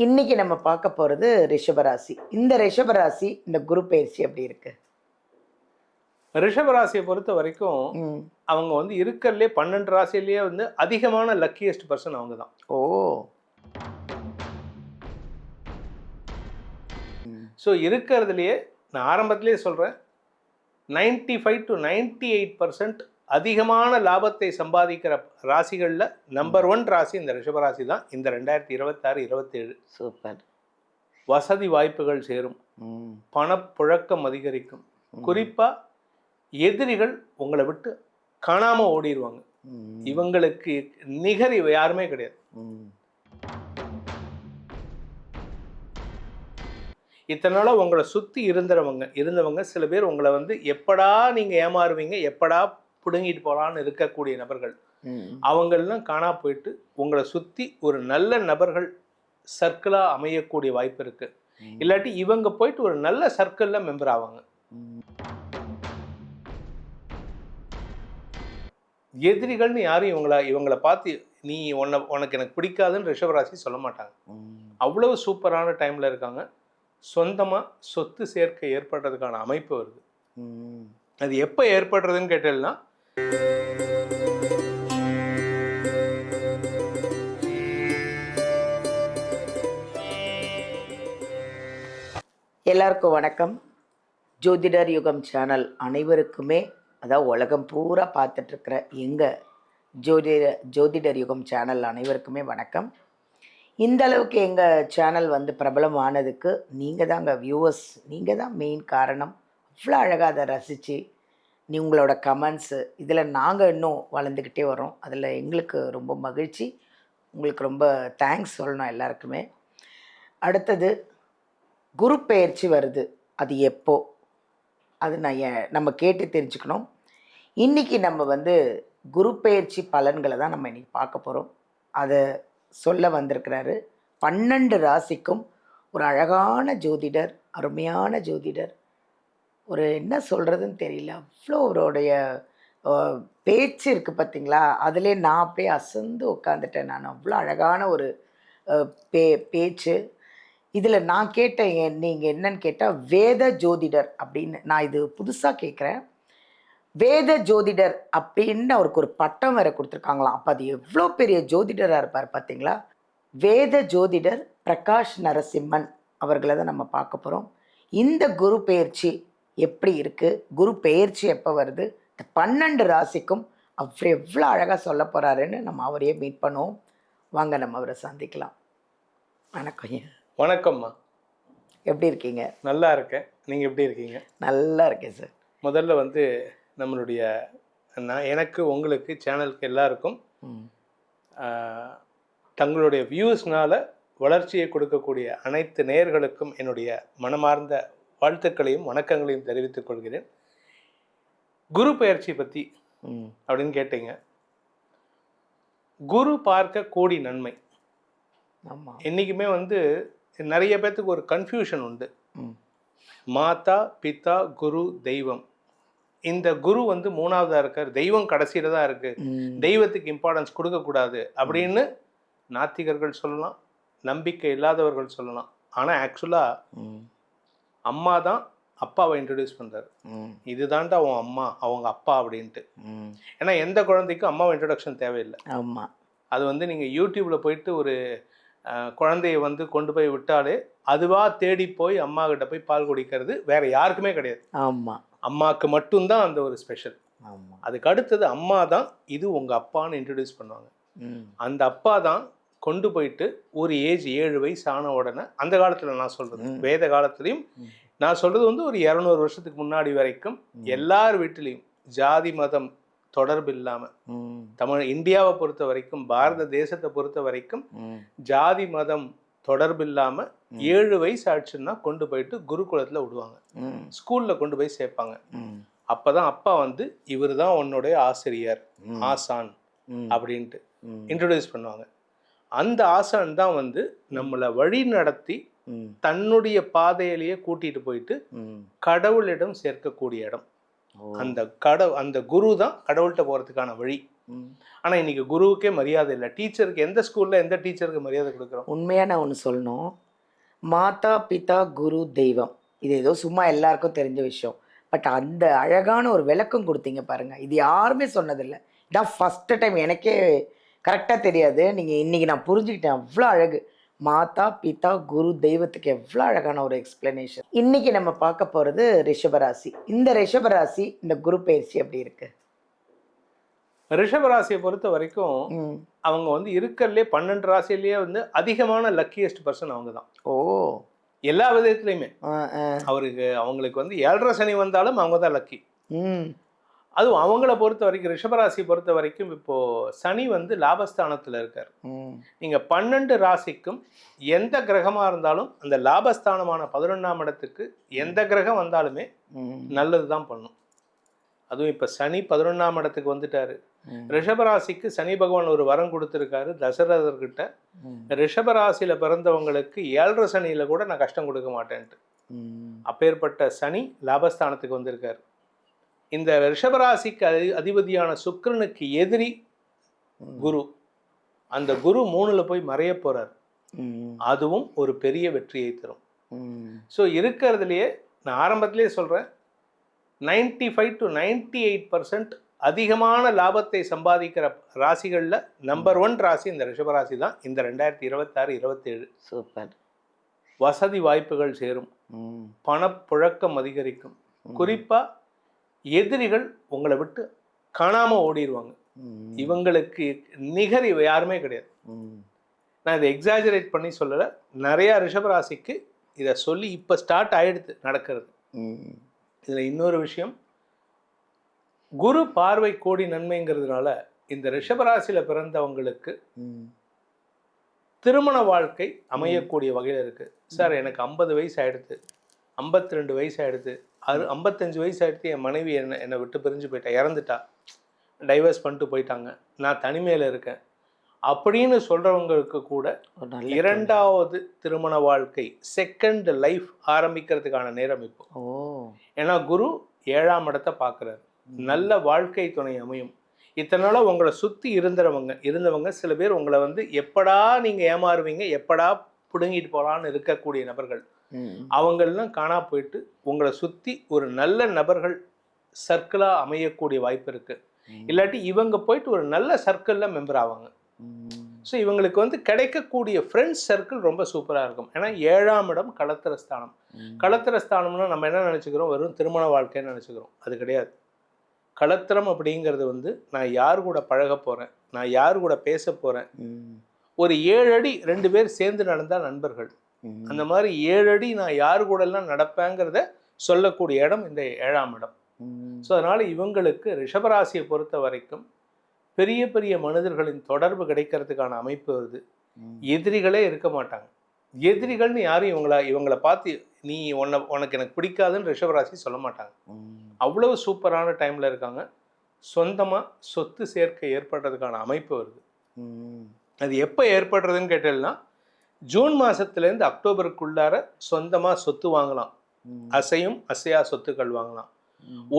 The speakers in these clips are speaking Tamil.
இன்னைக்கு நம்ம பார்க்க போறது ரிஷபராசி. இந்த ரிஷபராசி இந்த குரு பயிற்சி எப்படி இருக்கு? ரிஷபராசியை பொறுத்த வரைக்கும் ம். அவங்க வந்து இருக்கறதுலே 12 ராசியிலேயே வந்து அதிகமான லக்கியஸ்ட் பர்சன் அவங்க தான். ஓ! ஸோ இருக்கிறதுலையே நான் ஆரம்பத்திலேயே சொல்கிறேன், 95 to 98% அதிகமான லாபத்தை சம்பாதிக்கிற ராசிகளில் நம்பர் 1 ராசி இந்த ரிஷபராசி தான். இந்த 2026-27 சூப்பர். வசதி வாய்ப்புகள் சேரும், பணப்புழக்கம் அதிகரிக்கும். குறிப்பாக எதிரிகள் உங்களை விட்டு காணாமல் ஓடிடுவாங்க. இவங்களுக்கு நிகர் யாருமே கிடையாது. இத்தனை நாளாக உங்களை சுற்றி இருந்தவங்க சில பேர் உங்களை வந்து எப்படா நீங்கள் ஏமாறுவீங்க, எப்படா பிடுங்கிட்டு போகலான்னு இருக்கக்கூடிய நபர்கள், அவங்களெலாம் காணா போயிட்டு உங்களை சுற்றி ஒரு நல்ல நபர்கள் சர்க்கிளாக அமையக்கூடிய வாய்ப்பு இருக்குது. இல்லாட்டி இவங்க போயிட்டு ஒரு நல்ல சர்க்கிளில் மெம்பர் ஆவாங்க. எதிரிகள்னு யாரும் இவங்களை பார்த்து நீ உனக்கு எனக்கு பிடிக்காதுன்னு ரிஷபராசி சொல்ல மாட்டாங்க. அவ்வளவு சூப்பரான டைமில் இருக்காங்க. சொந்தமாக சொத்து சேர்க்கை ஏற்படுறதுக்கான அமைப்பு வருது. அது எப்போ ஏற்படுறதுன்னு கேட்டேன்னா, எல்லாருக்கும் வணக்கம். ஜோதிடர் யுகம் சேனல் அனைவருக்குமே, அதாவது உலகம் பூரா பார்த்துட்ருக்கிற எங்கள் ஜோதிடர் யுகம் சேனல் அனைவருக்குமே வணக்கம். இந்த அளவுக்கு எங்கள் சேனல் வந்து பிரபலமானதுக்கு நீங்கள் தாங்க வியூவர்ஸ், நீங்கள் தான் மெயின் காரணம். அவ்வளோ அழகாக அதை ரசித்து உங்களோட கமெண்ட்ஸு, இதில் நாங்கள் இன்னும் வளர்ந்துக்கிட்டே வரோம். அதில் எங்களுக்கு ரொம்ப மகிழ்ச்சி. உங்களுக்கு ரொம்ப தேங்க்ஸ் சொல்லணும் எல்லாருக்குமே. அடுத்தது குரு பெயர்ச்சி வருது, அது எப்போ, அது நம்ம கேட்டு தெரிஞ்சுக்கணும். இன்றைக்கி நம்ம வந்து குரு பெயர்ச்சி பலன்களை தான் நம்ம இன்றைக்கி பார்க்க போகிறோம். அதை சொல்ல வந்திருக்கிறாரு 12 ராசிக்கும் ஒரு அழகான ஜோதிடர், அருமையான ஜோதிடர். ஒரு என்ன சொல்கிறதுன்னு தெரியல, அவ்வளோ அவருடைய பேச்சு இருக்குது பார்த்தீங்களா, அதிலே நான் அப்படியே அசந்து உட்காந்துட்டேன். நான் அவ்வளோ அழகான ஒரு பேச்சு. இதில் நான் கேட்டேன், நீங்கள் என்னன்னு கேட்டால் வேத ஜோதிடர் அப்படின்னு. நான் இது புதுசாக கேட்குறேன். வேத ஜோதிடர் அப்படின்னு அவருக்கு ஒரு பட்டம் வேறு கொடுத்துருக்காங்களாம். அப்போ அது எவ்வளோ பெரிய ஜோதிடராக இருப்பார் பார்த்தீங்களா. வேத ஜோதிடர் பிரகாஷ் நரசிம்மன் அவர்களை தான் நம்ம பார்க்க போகிறோம். இந்த குரு பெயர்ச்சி எப்படி இருக்குது, குரு பெயர்ச்சி எப்போ வருது, இந்த 12 ராசிக்கும் அவர் எவ்வளோ அழகாக சொல்ல போகிறாருன்னு நம்ம அவரையே மீட் பண்ணுவோம். வாங்க நம்ம அவரை சந்திக்கலாம். வணக்கம். வணக்கம்மா, எப்படி இருக்கீங்க? நல்லா இருக்கேன். நீங்கள் எப்படி இருக்கீங்க? நல்லா இருக்கேன் சார். முதல்ல வந்து நம்மளுடைய எனக்கு உங்களுக்கு சேனலுக்கு எல்லாருக்கும் தங்களுடைய வியூஸ்னால் வளர்ச்சியை கொடுக்கக்கூடிய அனைத்து நேயர்களுக்கும் என்னுடைய மனமார்ந்த வாழ்த்துக்களையும் வணக்கங்களையும் தெரிவித்துக் கொள்கிறேன். குரு பெயர்ச்சி பற்றி அப்படின்னு கேட்டீங்க. குரு பார்க்க கோடி நன்மை. ஆமாம். என்றைக்குமே வந்து நிறைய பேர்த்துக்கு ஒரு கன்ஃபியூஷன் உண்டு. மாதா பிதா குரு தெய்வம். இந்த குரு வந்து 3வதாக இருக்கார், தெய்வம் கடைசியில் தான் இருக்குது, தெய்வத்துக்கு இம்பார்ட்டன்ஸ் கொடுக்கக்கூடாது அப்படின்னு நாத்திகர்கள் சொல்லலாம், நம்பிக்கை இல்லாதவர்கள் சொல்லலாம். ஆனால் ஆக்சுவலாக அம்மா தான் அப்பாவை இன்ட்ரடியூஸ் பண்ணுறாரு. இதுதான்டா அவன் அம்மா, அவங்க அப்பா அப்படின்ட்டு. ஏன்னா எந்த குழந்தைக்கும் அம்மாவை இன்ட்ரடக்ஷன் தேவையில்லை. ஆமாம். அது வந்து நீங்கள் யூடியூப்பில் போயிட்டு ஒரு குழந்தைய வந்து கொண்டு போய் விட்டாலே அதுவாக தேடி போய் அம்மா கிட்ட போய் பால் குடிக்கிறது வேற யாருக்குமே கிடையாது. ஆமாம். அம்மாவுக்கு மட்டும்தான் அந்த ஒரு ஸ்பெஷல். ஆமாம். அதுக்கு அடுத்தது அம்மா தான் இது உங்கள் அப்பான்னு இன்ட்ரடியூஸ் பண்ணுவாங்க. அந்த அப்பா தான் கொண்டு போயிட்டு ஒரு ஏஜ் 7 வயசு ஆன உடனே, அந்த காலத்தில் நான் சொல்கிறது, வேத காலத்துலேயும் நான் சொல்கிறது வந்து ஒரு 200 வருஷத்துக்கு முன்னாடி வரைக்கும் எல்லார் வீட்டிலையும் ஜாதி மதம் தொடர்பு இல்லாமல், இந்தியாவை பொறுத்த வரைக்கும், பாரத தேசத்தை பொறுத்த வரைக்கும் ஜாதி மதம் தொடர்பு இல்லாமல் 7 வயசு ஆச்சுன்னா கொண்டு போயிட்டு குருகுலத்தில் விடுவாங்க, ஸ்கூலில் கொண்டு போய் சேர்ப்பாங்க. அப்போ தான் அப்பா வந்து இவர் தான் உன்னுடைய ஆசிரியர், ஆசான் அப்படின்ட்டு இன்ட்ரடியூஸ் பண்ணுவாங்க. அந்த ஆசான் தான் வந்து நம்மளை வழி நடத்தி தன்னுடைய பாதையிலேயே கூட்டிகிட்டு போயிட்டு கடவுளிடம் சேர்க்கக்கூடிய இடம். அந்த குரு தான் கடவுள்கிட்ட போகிறதுக்கான வழி. ஆனால் இன்னைக்கு குருவுக்கே மரியாதை இல்லை. டீச்சருக்கு எந்த ஸ்கூலில் எந்த டீச்சருக்கு மரியாதை கொடுக்குறோம்? உண்மையாக நான் ஒன்று சொல்லணும், மாதா பிதா குரு தெய்வம் இது ஏதோ சும்மா எல்லாருக்கும் தெரிஞ்ச விஷயம். பட் அந்த அழகான ஒரு விளக்கம் கொடுத்தீங்க பாருங்கள், இது யாருமே சொன்னதில்லை. இதான் ஃபஸ்ட்டு டைம் எனக்கே கரெக்டாக தெரியாது. நீங்கள் இன்றைக்கி நான் புரிஞ்சுக்கிட்டேன். அவ்வளோ அழகு. மாதா பிதா குரு தெய்வத்துக்கு எவ்வளோ அழகான ஒரு எக்ஸ்பிளனேஷன். இன்றைக்கி நம்ம பார்க்க போகிறது ரிஷபராசி. இந்த ரிஷபராசி இந்த குரு பயிற்சி எப்படி இருக்குது? ரிஷபராசியை பொறுத்த வரைக்கும் அவங்க வந்து இருக்கிறதுலே 12 ராசியிலேயே வந்து அதிகமான லக்கியஸ்ட் பர்சன் அவங்க தான். ஓ, எல்லா விதத்துலையுமே அவங்களுக்கு வந்து 7.5 சனி வந்தாலும் அவங்க தான் லக்கி. அதுவும் அவங்கள பொறுத்த வரைக்கும், ரிஷபராசியை பொறுத்த வரைக்கும் இப்போ சனி வந்து லாபஸ்தானத்தில் இருக்கார். நீங்கள் 12 ராசிக்கும் எந்த கிரகமாக இருந்தாலும் அந்த லாபஸ்தானமான 11ஆம் இடத்துக்கு எந்த கிரகம் வந்தாலுமே நல்லது தான் பண்ணும். அதுவும் இப்போ சனி 11ஆம் இடத்துக்கு வந்துட்டாரு. ரிஷபராசிக்கு சனி பகவான் ஒரு வரம் கொடுத்துருக்காரு தசரதர்கிட்ட. ரிஷபராசியில் பிறந்தவங்களுக்கு 7.5 சனியில கூட நான் கஷ்டம் கொடுக்க மாட்டேன்ட்டு. அப்பேற்பட்ட சனி லாபஸ்தானத்துக்கு வந்திருக்காரு. இந்த ரிஷபராசிக்கு அதிபதியான சுக்கிரனுக்கு எதிரி குரு. அந்த குரு 3ல் போய் மறைய போறார். அதுவும் ஒரு பெரிய வெற்றியை தரும். ஸோ இருக்கிறதுலையே நான் ஆரம்பத்திலேயே சொல்றேன், 95 to 98% அதிகமான லாபத்தை சம்பாதிக்கிற ராசிகளில் நம்பர் 1 ராசி இந்த ரிஷபராசி தான். இந்த 2026-27 சூப்பர். வசதி வாய்ப்புகள் சேரும், பணப்புழக்கம் அதிகரிக்கும். குறிப்பா எதிரிகள் உங்களை விட்டு காணாமல் ஓடிடுவாங்க. இவங்களுக்கு நிகர் யாருமே கிடையாது. நான் இதை எக்ஸாஜரேட் பண்ணி சொல்லலை. நிறையா ரிஷபராசிக்கு இதை சொல்லி இப்போ ஸ்டார்ட் ஆகிடுது நடக்கிறது. இதில் இன்னொரு விஷயம், குரு பார்வை கோடி நன்மைங்கிறதுனால இந்த ரிஷபராசியில் பிறந்தவங்களுக்கு திருமண வாழ்க்கை அமையக்கூடிய வகையில் இருக்குது. சார் எனக்கு 50 வயசு ஆகிடுது, 52 வயசு ஆகிடுது, 55 வயசு ஆகிடுது, என் மனைவி என்னை விட்டு பிரிஞ்சு போயிட்டா, இறந்துட்டா, டைவர்ஸ் பண்ணிட்டு போயிட்டாங்க, நான் தனிமையில் இருக்கேன் அப்படின்னு சொல்கிறவங்களுக்கு கூட 2வது திருமண வாழ்க்கை, செகண்ட் லைஃப் ஆரம்பிக்கிறதுக்கான நேரம் இப்போ. ஏன்னா குரு 7ஆம் இடத்தை பார்க்குறாரு. நல்ல வாழ்க்கை துணை அமையும். இத்தனை நாளாக உங்களை சுற்றி இருந்தவங்க சில பேர் உங்களை வந்து எப்படா நீங்கள் ஏமாறுவீங்க, எப்படா பிடுங்கிட்டு போகலான்னு இருக்கக்கூடிய நபர்கள், அவங்களெலாம் காணா போயிட்டு உங்களை சுற்றி ஒரு நல்ல நபர்கள் சர்க்கிளாக அமையக்கூடிய வாய்ப்பு இருக்குது. இல்லாட்டி இவங்க போயிட்டு ஒரு நல்ல சர்க்கிளில் மெம்பர் ஆவாங்க. ஸோ இவங்களுக்கு வந்து கிடைக்கக்கூடிய ஃப்ரெண்ட்ஸ் சர்க்கிள் ரொம்ப சூப்பராக இருக்கும். ஏன்னா 7ஆம் இடம் களத்திரஸ்தானம். களத்திரஸ்தானம்னா நம்ம என்ன நினச்சிக்கிறோம், வெறும் திருமண வாழ்க்கைன்னு நினச்சிக்கிறோம். அது கிடையாது. களத்திரம் அப்படிங்கிறது வந்து நான் யார் கூட பழக போகிறேன், நான் யார் கூட பேச போகிறேன். ஒரு 7 அடி 2 பேர் சேர்ந்து நடந்தால் நண்பர்கள். அந்த மாதிரி 7 அடி நான் யார் கூடலாம் நடப்பேங்கிறத சொல்லக்கூடிய இடம் இந்த 7ஆம் இடம். ஸோ அதனால் இவங்களுக்கு ரிஷபராசியை பொறுத்த வரைக்கும் பெரிய பெரிய மனிதர்களின் தொடர்பு கிடைக்கிறதுக்கான அமைப்பு வருது. எதிரிகளே இருக்க மாட்டாங்க. எதிரிகள்னு யாரும் இவங்களை பார்த்து நீ உனக்கு எனக்கு பிடிக்காதுன்னு ரிஷபராசி சொல்ல மாட்டாங்க. அவ்வளவு சூப்பரான டைமில் இருக்காங்க. சொந்தமாக சொத்து சேர்க்கை ஏற்படுறதுக்கான அமைப்பு வருது. அது எப்போ ஏற்படுறதுன்னு கேட்டேன்னா, ஜூன் மாதத்துலேருந்து அக்டோபருக்குள்ளார சொந்தமாக சொத்து வாங்கலாம். அசையும் அசையா சொத்துக்கள் வாங்கலாம்.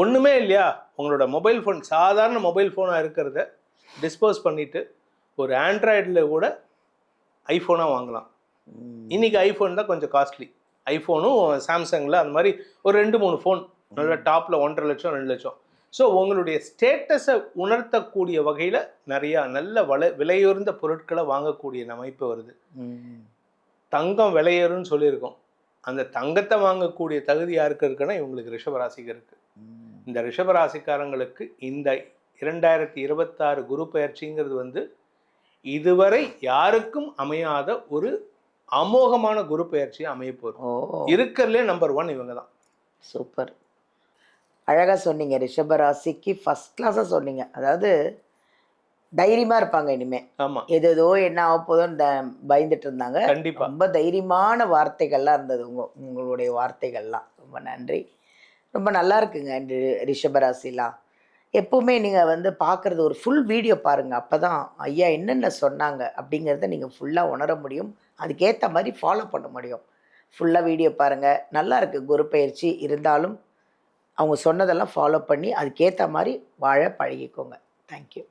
ஒன்றுமே இல்லையா, உங்களோட மொபைல் ஃபோன் சாதாரண மொபைல் ஃபோனாக இருக்கிறத டிஸ்போஸ் பண்ணிவிட்டு ஒரு ஆண்ட்ராய்டில் கூட ஐஃபோனாக வாங்கலாம். இன்றைக்கி ஐஃபோன் தான் கொஞ்சம் காஸ்ட்லி. ஐஃபோனும் சாம்சங்கில் அந்த மாதிரி ஒரு 2-3 ஃபோன் நல்ல டாப்பில் 1.5 லட்சம் 2 லட்சம். ஸோ உங்களுடைய ஸ்டேட்டஸை உணர்த்தக்கூடிய வகையில் நிறையா நல்ல விலையுயர்ந்த பொருட்களை வாங்கக்கூடிய அமைப்பு வருது. தங்கம் விலையேறுன்னு சொல்லியிருக்கோம். அந்த தங்கத்தை வாங்கக்கூடிய தகுதி யாருக்கு இருக்குன்னா இவங்களுக்கு ரிஷபராசிக்கு இருக்குது. இந்த ரிஷபராசிக்காரங்களுக்கு இந்த 2026 குரு பயிற்சிங்கிறது வந்து இதுவரை யாருக்கும் அமையாத ஒரு அமோகமான குரு பயிற்சி அமைய போகுது. இருக்கிறதுலே நம்பர் 1 இவங்க தான். சூப்பர், அழகாக சொன்னீங்க. ரிஷபராசிக்கு ஃபஸ்ட் கிளாஸாக சொன்னீங்க. அதாவது தைரியமாக இருப்பாங்க இனிமேல். ஆமாம், ஏதோ என்ன ஆக போதும்னு பயந்துட்டு இருந்தாங்க. கண்டிப்பாக ரொம்ப தைரியமான வார்த்தைகள்லாம் இருந்தது உங்களுடைய வார்த்தைகள்லாம். ரொம்ப நன்றி. ரொம்ப நல்லா இருக்குங்க இந்த ரிஷபராசிலாம். எப்போவுமே நீங்கள் வந்து பார்க்குறது ஒரு ஃபுல் வீடியோ பாருங்கள். அப்போ தான் ஐயா என்னென்ன சொன்னாங்க அப்படிங்கிறத நீங்கள் ஃபுல்லாக உணர முடியும். அதுக்கேற்ற மாதிரி ஃபாலோ பண்ண முடியும். ஃபுல்லாக வீடியோ பாருங்கள். நல்லா இருக்குது குரு பயிற்சி. இருந்தாலும் அவங்க சொன்னதெல்லாம் ஃபாலோ பண்ணி அதுக்கேற்ற மாதிரி வாழ பழகிக்கோங்க. தேங்க்யூ.